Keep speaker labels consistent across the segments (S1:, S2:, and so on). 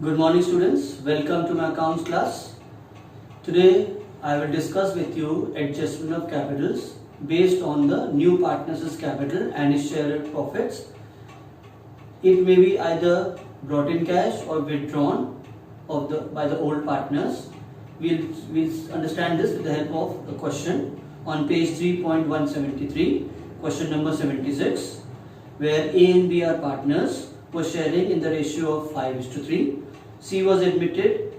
S1: Good morning students, welcome to my accounts class. Today I will discuss with you adjustment of capitals based on the new partner's capital and his share of profits. It may be either brought in cash or withdrawn by the old partners. We'll understand this with the help of the question on page 3.173, question number 76, where A and B are partners were sharing in the ratio of 5:3. C was admitted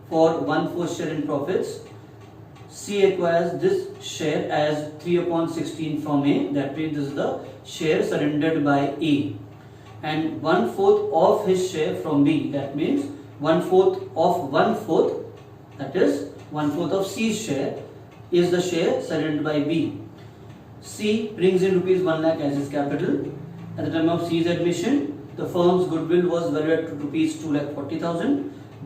S1: for 1/4 share in profits. C acquires this share as 3/16 from A, that means this is the share surrendered by A, and 1/4 of his share from B, that means 1/4 of 1/4, that is 1/4 of C's share is the share surrendered by B. C brings in rupees 1 lakh as his capital. At the time of C's admission, the firm's goodwill was valued at rupees 2,40,000.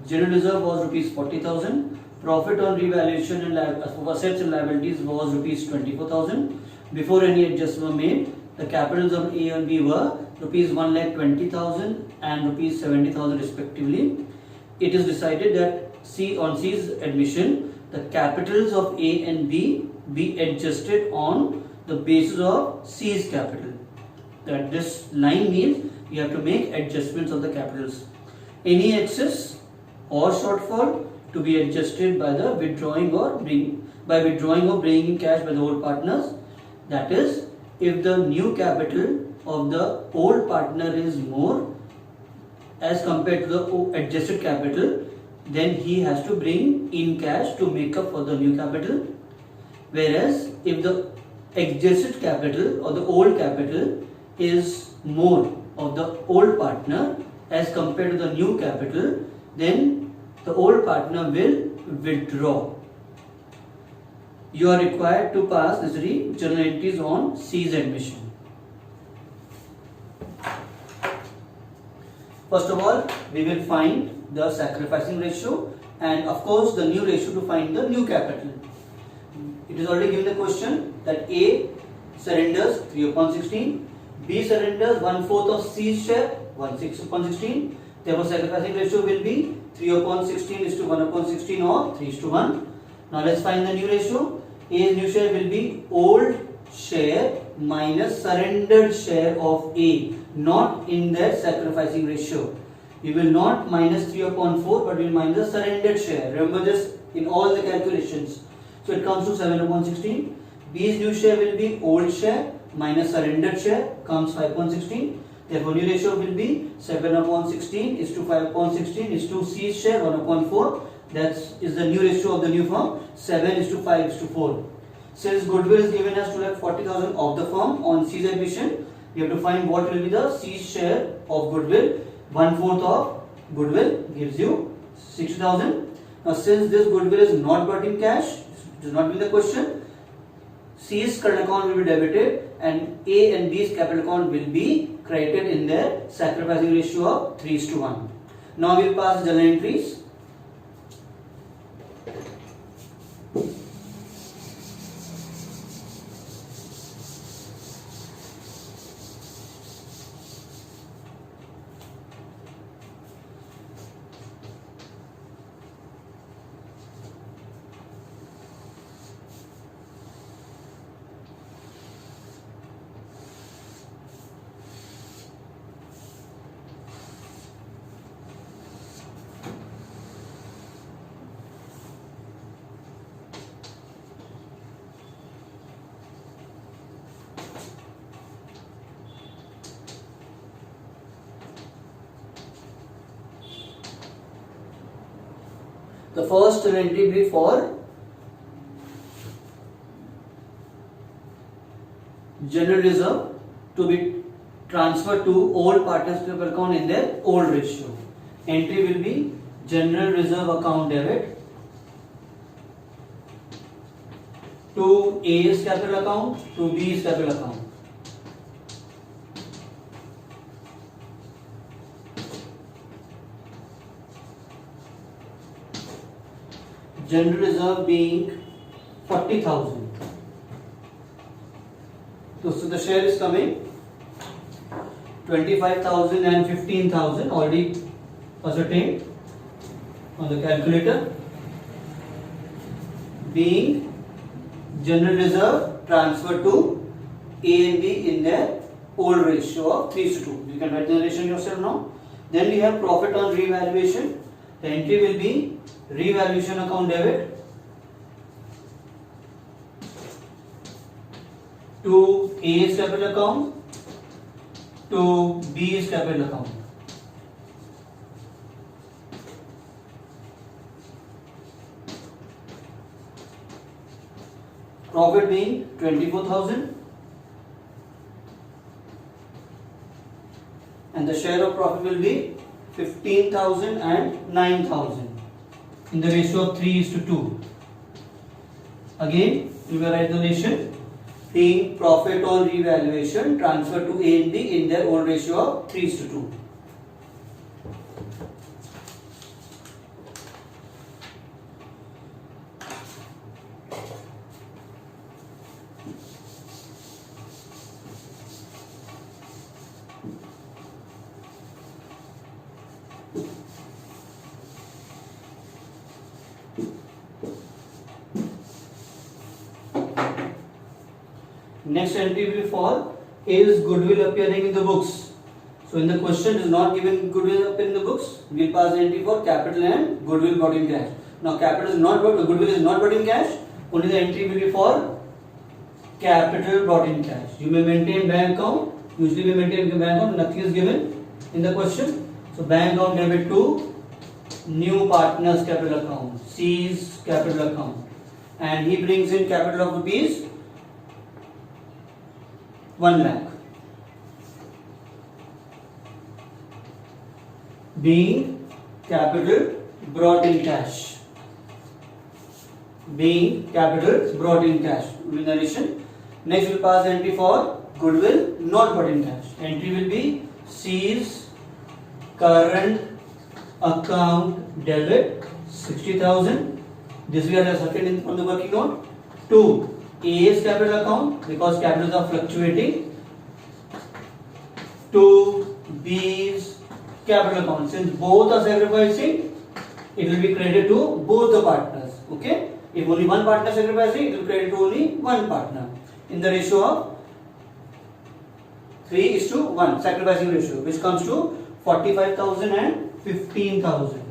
S1: General reserve was rupees 40,000. Profit on revaluation and assets and liabilities was rupees 24,000. Before any adjustment were made, the capitals of A and B were rupees 1,20,000 and rupees 70,000 respectively. It is decided that on C's admission, the capitals of A and B be adjusted on the basis of C's capital. That this line means you have to make adjustments of the capitals. Any excess or shortfall to be adjusted by the withdrawing or bringing in cash by the old partners. That is, if the new capital of the old partner is more as compared to the adjusted capital, then he has to bring in cash to make up for the new capital. Whereas if the adjusted capital or the old capital is more of the old partner as compared to the new capital, then the old partner will withdraw. You are required to pass necessary journal entries on C's admission. First of all, we will find the sacrificing ratio and of course the new ratio to find the new capital. It is already given the question that A surrenders 3/16. B surrenders 1/4 of C's share, 1/16. Therefore, sacrificing ratio will be 3/16 is to 1/16 or 3:1. Now, let's find the new ratio. A's new share will be old share minus surrendered share of A, not in that sacrificing ratio. We will not minus 3/4, but we will minus the surrendered share. Remember this in all the calculations. So, it comes to 7/16. B's new share will be old share minus surrendered share, comes 5/16. Therefore, new ratio will be 7/16 is to 5/16 is to C's share 1/4. That is the new ratio of the new firm. 7 is to 5 is to 4. Since goodwill is given as 2,40,000 of the firm on C's admission, we have to find what will be the C's share of goodwill. 1/4 of goodwill gives you 60,000. Now, since this goodwill is not brought in cash, it is not in the question, C's current account will be debited and A and B's capital account will be credited in their sacrificing ratio of 3:1. Now we will pass journal entries. The first entry will be for general reserve to be transferred to old partners capital account in their old ratio. Entry will be general reserve account debit to A's capital account to B's capital account. General reserve being 40,000. So the share is coming 25,000 and 15,000 already ascertained. on the calculator. Being general reserve transferred to A and B in their old ratio of 3:2. You can write the relation yourself now. Then we have profit on revaluation. The entry will be revaluation account debit to A's capital account to B's capital account. Profit being 24,000 and the share of profit will be 15,000 and 9,000 in the ratio of 3:2. Again, we will write the relation being profit on revaluation transferred to A and B in their old ratio of 3:2. Next entry will be for is goodwill appearing in the books. So in the question is not given goodwill appear in the books. We will pass the entry for capital and goodwill brought in cash. Now capital is not brought, goodwill is not brought in cash. Only the entry will be for capital brought in cash. You may maintain bank account. Usually we maintain bank account. Nothing is given in the question. So bank account debit to new partner's capital account, C's capital account, and he brings in capital of rupees 1 lakh. Being capital brought in cash. Being capital brought in cash. In addition, next we'll pass the entry for goodwill not brought in cash. Entry will be C's current account debit 60,000. This we are ascertained on the working note. To A's capital account because capitals are fluctuating. To B's capital account. Since both are sacrificing, it will be credited to both the partners. Okay? If only one partner is sacrificing, it will credit to only one partner. In the ratio of 3:1, sacrificing ratio, which comes to 45,000 and 15,000.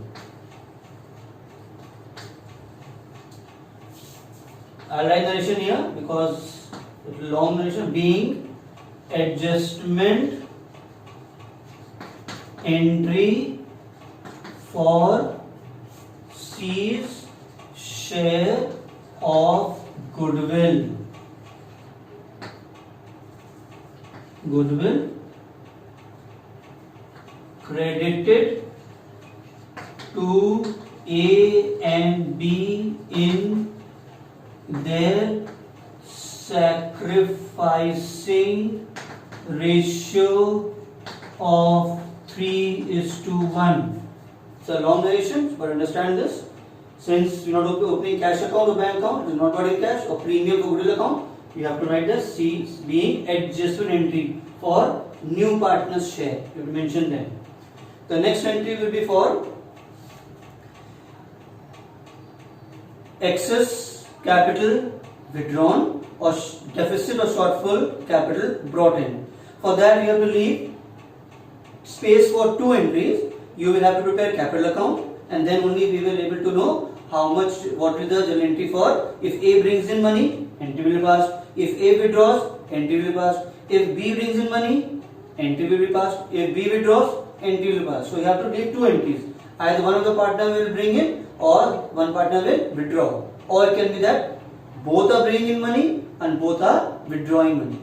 S1: I'll write narration here because it's a long narration. Being adjustment entry for C's share of goodwill. Goodwill credited to A and B in their sacrificing ratio of 3:1. It's a long narration, but understand this. Since you're not opening cash account or bank account, it is not bought in cash or premium for goodwill account, you have to write the C being adjustment entry for new partner's share. You have to mention that. The next entry will be for excess capital withdrawn or deficit or shortfall capital brought in. For that we have to leave space for two entries. You will have to prepare capital account and then only we will be able to know how much, what is the journal entry for. If A brings in money, entry will be passed. If A withdraws, entry will be passed. If B brings in money, entry will be passed. If B withdraws, entry will be passed. So you have to take two entries. Either one of the partner will bring in or one partner will withdraw. Or it can be that both are bringing in money and both are withdrawing money.